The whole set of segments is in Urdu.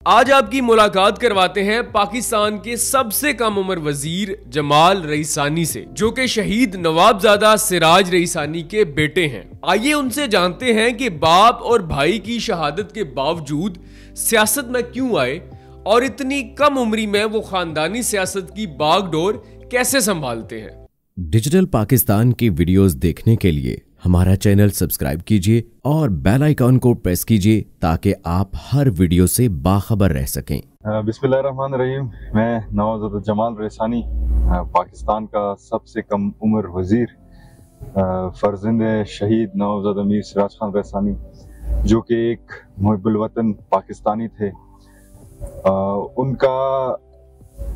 آج آپ کی ملاقات کرواتے ہیں پاکستان کے سب سے کم عمر وزیر جمال رئیسانی سے، جو کہ شہید نواب زادہ سراج رئیسانی کے بیٹے ہیں۔ آئیے ان سے جانتے ہیں کہ باپ اور بھائی کی شہادت کے باوجود سیاست میں کیوں آئے اور اتنی کم عمری میں وہ خاندانی سیاست کی باغ ڈور کیسے سنبھالتے ہیں۔ ڈیجیٹل پاکستان کی ویڈیوز دیکھنے کے لیے ہمارا چینل سبسکرائب کیجئے اور بیل آئیکن کو پریس کیجئے تاکہ آپ ہر ویڈیو سے باخبر رہ سکیں۔ بسم اللہ الرحمن الرحیم۔ میں نواب زادہ جمال رئیسانی، پاکستان کا سب سے کم عمر وزیر، فرزند شہید نواب زادہ میر سراج خان رئیسانی، جو کہ ایک محب الوطن پاکستانی تھے۔ ان کا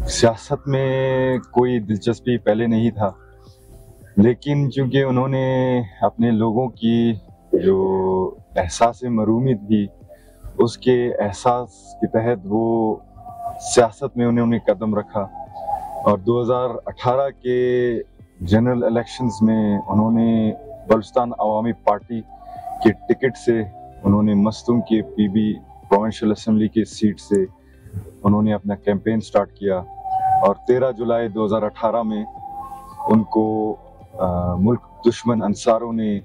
سیاست میں کوئی دلچسپی پہلے نہیں تھا، لیکن چونکہ انہوں نے اپنے لوگوں کی جو احساس مرومی تھی، اس کے احساس کے تحت وہ سیاست میں انہوں نے قدم رکھا، اور 2018 کے جنرل الیکشنز میں انہوں نے بلوچستان عوامی پارٹی کے ٹکٹ سے انہوں نے مستونگ کے پی بی پروونشل اسمبلی کے سیٹ سے انہوں نے اپنا کیمپین سٹارٹ کیا، اور 13 جولائی 2018 میں ان کو ملک دشمن انصاروں نے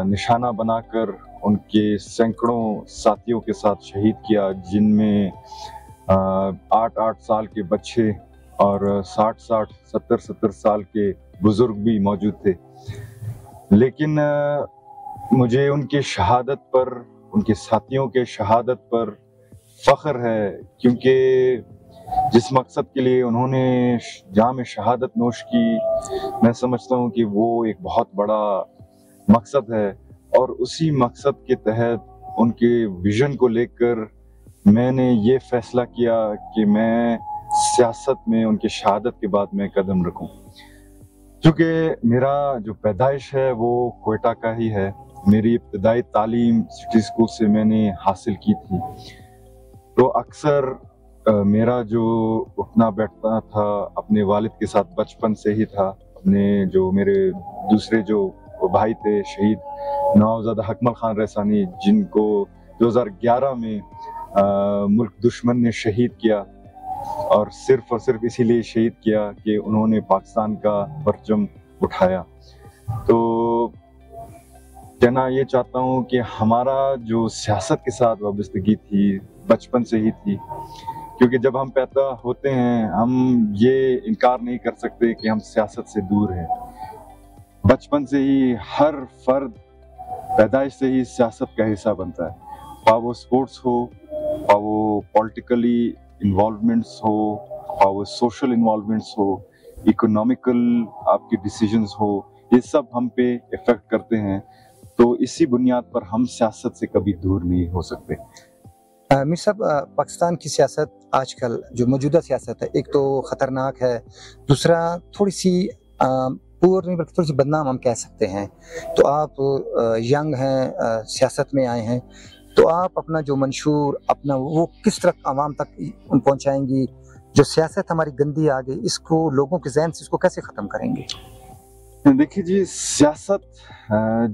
نشانہ بنا کر ان کے سینکڑوں ساتھیوں کے ساتھ شہید کیا، جن میں 8 سال کے بچے اور 70 سال کے بزرگ بھی موجود تھے۔ لیکن مجھے ان کے شہادت پر، ان کے ساتھیوں کے شہادت پر فخر ہے، کیونکہ جس مقصد کے لیے انہوں نے جام شہادت نوش کی، میں سمجھتا ہوں کہ وہ ایک بہت بڑا مقصد ہے، اور اسی مقصد کے تحت ان کے ویژن کو لے کر میں نے یہ فیصلہ کیا کہ میں سیاست میں ان کی شہادت کے بعد میں قدم رکھوں۔ چونکہ میرا جو پیدائش ہے وہ کوئٹہ کا ہی ہے، میری ابتدائی تعلیم سٹی اسکول سے میں نے حاصل کی تھی، تو اکثر میرا جو اٹھنا بیٹھنا تھا اپنے والد کے ساتھ بچپن سے ہی تھا۔ اپنے جو میرے دوسرے جو بھائی تھے شہید نواب زادہ حکمل خان رئیسانی، جن کو 2011 میں ملک دشمن نے شہید کیا، اور صرف اسی لیے شہید کیا کہ انہوں نے پاکستان کا پرچم اٹھایا۔ تو کہنا یہ چاہتا ہوں کہ ہمارا جو سیاست کے ساتھ وابستگی تھی بچپن سے ہی تھی، کیونکہ جب ہم پیدا ہوتے ہیں ہم یہ انکار نہیں کر سکتے کہ ہم سیاست سے دور ہیں۔ بچپن سے ہی ہر فرد پیدائش سے ہی سیاست کا حصہ بنتا ہے، خواہ وہ سپورٹس ہو، خواہ وہ پولیٹیکلی انوالومنٹس ہو، خواہ وہ سوشل انوالومنٹس ہو، اکنامیکل آپ کے ڈیسیجنز ہو، یہ سب ہم پہ افیکٹ کرتے ہیں۔ تو اسی بنیاد پر ہم سیاست سے کبھی دور نہیں ہو سکتے۔ میر صاحب، پاکستان کی سیاست آج کل جو موجودہ سیاست ہے، ایک تو خطرناک ہے، دوسرا تھوڑی سی پور نہیں بلکہ تھوڑی سی بدنام ہم کہہ سکتے ہیں۔ تو آپ ینگ ہیں، سیاست میں آئے ہیں، تو آپ اپنا جو منشور اپنا وہ کس طرح عوام تک پہنچائیں گی؟ جو سیاست ہماری گندی آ گئی، اس کو لوگوں کے ذہن سے اس کو کیسے ختم کریں گے؟ دیکھیے جی، سیاست،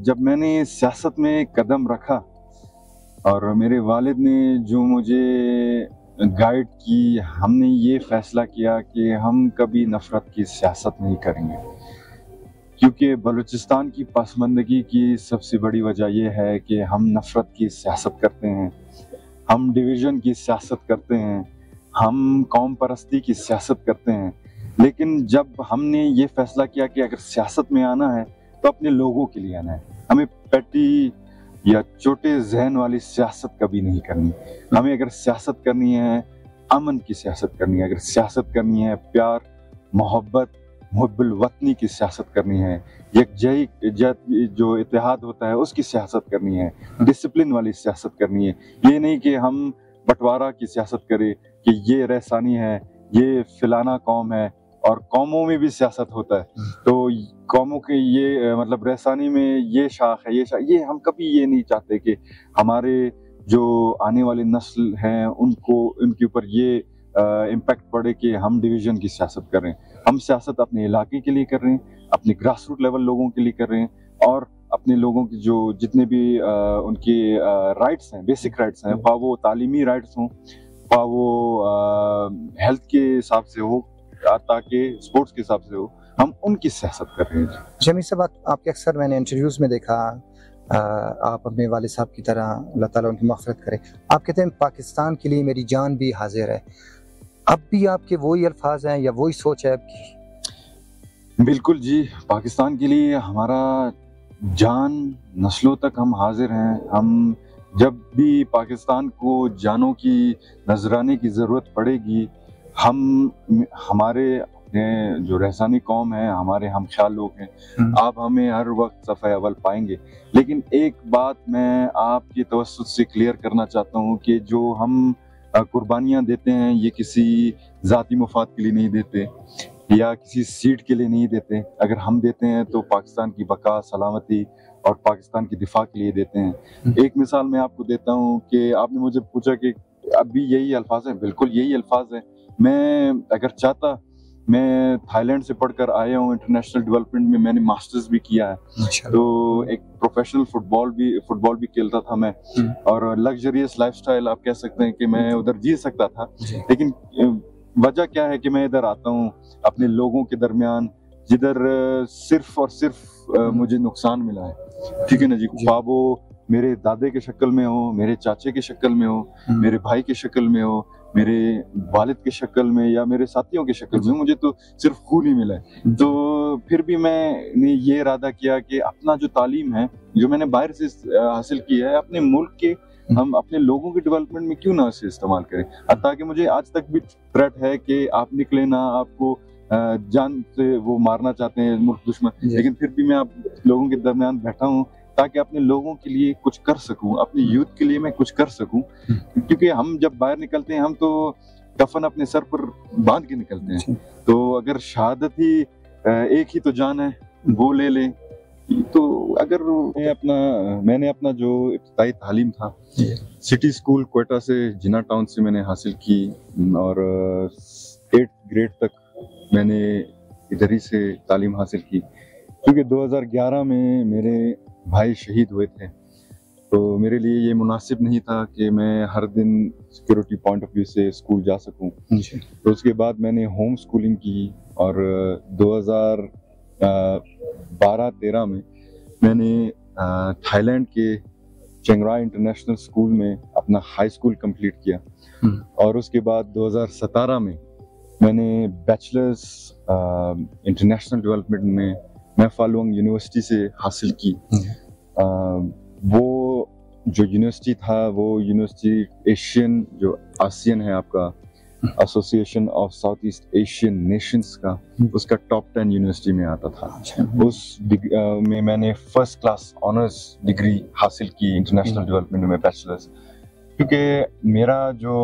جب میں نے سیاست میں قدم رکھا اور میرے والد نے جو مجھے گائیڈ کی، ہم نے یہ فیصلہ کیا کہ ہم کبھی نفرت کی سیاست نہیں کریں گے، کیونکہ بلوچستان کی پسماندگی کی سب سے بڑی وجہ یہ ہے کہ ہم نفرت کی سیاست کرتے ہیں، ہم ڈویژن کی سیاست کرتے ہیں، ہم قوم پرستی کی سیاست کرتے ہیں۔ لیکن جب ہم نے یہ فیصلہ کیا کہ اگر سیاست میں آنا ہے تو اپنے لوگوں کے لیے آنا ہے، ہمیں پیٹی یا چھوٹے ذہن والی سیاست کبھی نہیں کرنی۔ ہمیں اگر سیاست کرنی ہے امن کی سیاست کرنی ہے، اگر سیاست کرنی ہے پیار، محبت، محب الوطنی کی سیاست کرنی ہے، یکجہی جو اتحاد ہوتا ہے اس کی سیاست کرنی ہے، ڈسپلن والی سیاست کرنی ہے۔ یہ نہیں کہ ہم بٹوارہ کی سیاست کریں کہ یہ رئیسانی ہے، یہ فلانا قوم ہے، اور قوموں میں بھی سیاست ہوتا ہے، تو قوموں کے یہ مطلب رئیسانی میں یہ شاخ ہے، یہ شاخ، یہ ہم کبھی یہ نہیں چاہتے کہ ہمارے جو آنے والی نسل ہیں ان کے اوپر یہ امپیکٹ پڑے کہ ہم ڈویژن کی سیاست کر رہے ہیں۔ ہم سیاست اپنے علاقے کے لیے کر رہے ہیں، اپنے گراس روٹ لیول لوگوں کے لیے کر رہے ہیں، اور اپنے لوگوں کی جو جتنے بھی ان کی رائٹس ہیں، بیسک رائٹس ہیں، خواہ وہ تعلیمی رائٹس ہوں، خواہ وہ ہیلتھ کے حساب سے ہو، تاکہ اسپورٹس کے حساب سے ہو، ہم ان کی سیاست کر رہے ہیں. جمیل صاحب آپ کے اکثر میں نے انٹرویوز میں دیکھا آپ اپنے والد صاحب کی طرح، اللہ تعالیٰ ان کی مغفرت کرے، آپ کہتے ہیں پاکستان کے لیے میری جان بھی حاضر ہے. اب بھی آپ کے وہی الفاظ ہیں یا وہی سوچ ہے آپ کی؟ بالکل جی، پاکستان کے لیے ہمارا جان نسلوں تک ہم حاضر ہیں. ہم جب بھی پاکستان کو جانوں کی نذرانے کی ضرورت پڑے گی، ہمارے جو رہسانی قوم ہے، ہمارے ہم خیال لوگ ہیں، آپ ہمیں ہر وقت صفحہ اول پائیں گے. لیکن ایک بات میں آپ کی توسط سے کلیئر کرنا چاہتا ہوں کہ جو ہم قربانیاں دیتے ہیں یہ کسی ذاتی مفاد کے لیے نہیں دیتے یا کسی سیٹ کے لیے نہیں دیتے. اگر ہم دیتے ہیں تو پاکستان کی بقا، سلامتی اور پاکستان کی دفاع کے لیے دیتے ہیں. ایک مثال میں آپ کو دیتا ہوں کہ آپ نے مجھے پوچھا کہ اب بھی یہی الفاظ ہیں. بالکل یہی الفاظ ہیں. میں اگر چاہتا، میں تھائی لینڈ سے پڑھ کر آیا ہوں، انٹرنیشنل ڈیولپمنٹ میں میں نے ماسٹرز بھی کیا ہے، تو ایک پروفیشنل فٹ بال بھی کھیلتا تھا میں، اور لگژریس لائف سٹائل آپ کہہ سکتے ہیں کہ میں ادھر جی سکتا تھا. لیکن وجہ کیا ہے کہ میں ادھر آتا ہوں اپنے لوگوں کے درمیان جدھر صرف اور صرف مجھے نقصان ملا ہے. ٹھیک ہے نا جی، خواہ وہ میرے دادے کے شکل میں ہو، میرے چاچے کے شکل میں ہو، میرے بھائی کے شکل میں ہو، میرے والد کے شکل میں یا میرے ساتھیوں کے شکل میں، مجھے تو صرف خون ہی ملا ہے. تو پھر بھی میں نے یہ ارادہ کیا کہ اپنا جو تعلیم ہے جو میں نے باہر سے حاصل کی ہے، اپنے ملک کے، ہم اپنے لوگوں کے ڈیولپمنٹ میں کیوں نہ اسے استعمال کریں. تاکہ مجھے آج تک بھی تھریٹ ہے کہ آپ نکلے نہ، آپ کو جان سے وہ مارنا چاہتے ہیں ملک دشمن، لیکن پھر بھی میں آپ لوگوں کے درمیان بیٹھا ہوں تاکہ اپنے لوگوں کے لیے کچھ کر سکوں، اپنے یوتھ کے لیے میں کچھ کر سکوں. کیونکہ ہم جب باہر نکلتے ہیں ہم تو کفن اپنے سر پر باندھ کے نکلتے ہیں. تو اگر شہادت ہی ایک ہی تو جان ہے، وہ لے لیں. تو اگر میں نے اپنا جو ابتدائی تعلیم تھا سٹی اسکول کوئٹہ سے، جنا ٹاؤن سے میں نے حاصل کی، اور 8th گریڈ تک میں نے ادھر ہی سے تعلیم حاصل کی. کیونکہ 2011 میں میرے بھائی شہید ہوئے تھے، تو میرے لیے یہ مناسب نہیں تھا کہ میں ہر دن سیکورٹی پوائنٹ آف ویو سے اسکول جا سکوں. تو اس کے بعد میں نے ہوم اسکولنگ کی، اور 2012-13 میں نے تھائی لینڈ کے چنگرائے انٹرنیشنل اسکول میں اپنا ہائی اسکول کمپلیٹ کیا. اور اس کے بعد 2017 میں نے بیچلرز انٹرنیشنل ڈیولپمنٹ میں فالونگ یونیورسٹی سے حاصل کی. وہ جو یونیورسٹی تھا وہ یونیورسٹی ایشین، جو آسین ہے آپ کا، association of south East Asian nations کا، اس کا ٹاپ 10 یونیورسٹی میں آتا تھا. اس میں نے فرسٹ کلاس آنرز ڈگری حاصل کی انٹرنیشنل ڈیولپمنٹ میں، بیچلرز. کیونکہ میرا جو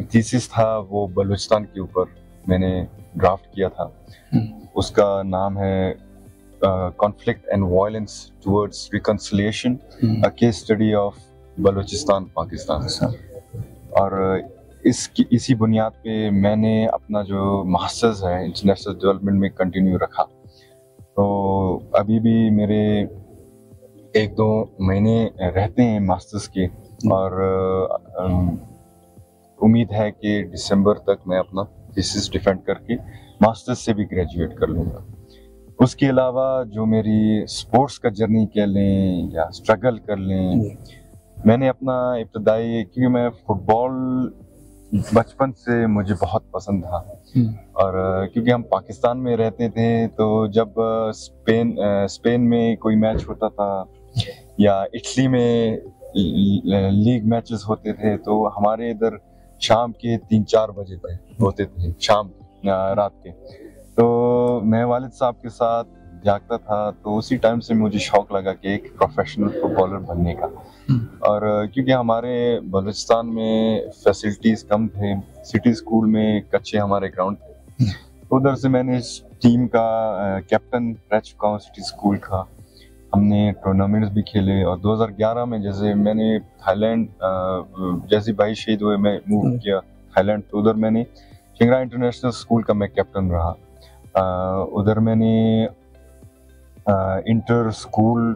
تھیسس تھا وہ بلوچستان کے اوپر میں نے ڈرافٹ کیا تھا. اس کا نام ہے Conflict and Violence Towards Reconciliation, a case study of Balochistan Pakistan. اور اسی بنیاد پہ میں نے اپنا جو ماسٹرز ہے انٹرنیشنل ڈیولپمنٹ میں کنٹینیو رکھا. تو ابھی بھی میرے 1-2 مہینے رہتے ہیں ماسٹرز کے، اور امید ہے کہ دسمبر تک میں اپنا تھیسس ڈیفینڈ کر کے ماسٹرز سے بھی گریجویٹ کر لوں گا. اس کے علاوہ جو میری سپورٹس کا جرنی کہہ لیں یا سٹرگل کر لیں، میں نے اپنا ابتدائی، کیونکہ میں فٹ بال بچپن سے مجھے بہت پسند تھا، اور کیونکہ ہم پاکستان میں رہتے تھے تو جب اسپین میں کوئی میچ ہوتا تھا یا اٹلی میں لیگ میچز ہوتے تھے تو ہمارے ادھر شام کے 3-4 بجے ہوتے تھے، شام رات کے. تو میں والد صاحب کے ساتھ جاگتا تھا، تو اسی ٹائم سے مجھے شوق لگا کہ ایک پروفیشنل فٹ بالر بننے کا. اور کیونکہ ہمارے بلوچستان میں فیسلٹیز کم تھے، سٹی اسکول میں کچے ہمارے گراؤنڈ تھے، ادھر سے میں نے اس ٹیم کا کیپٹن رہ چکا ہوں سٹی اسکول کا. ہم نے ٹورنامنٹس بھی کھیلے، اور 2011 میں جیسے میں نے تھائی لینڈ، جیسے بھائی شہید ہوئے میں موو کیا تھائی لینڈ، تو ادھر میں نے چنگرائے انٹرنیشنل اسکول کا میں کیپٹن رہا. ادھر میں نے انٹر اسکول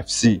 FC,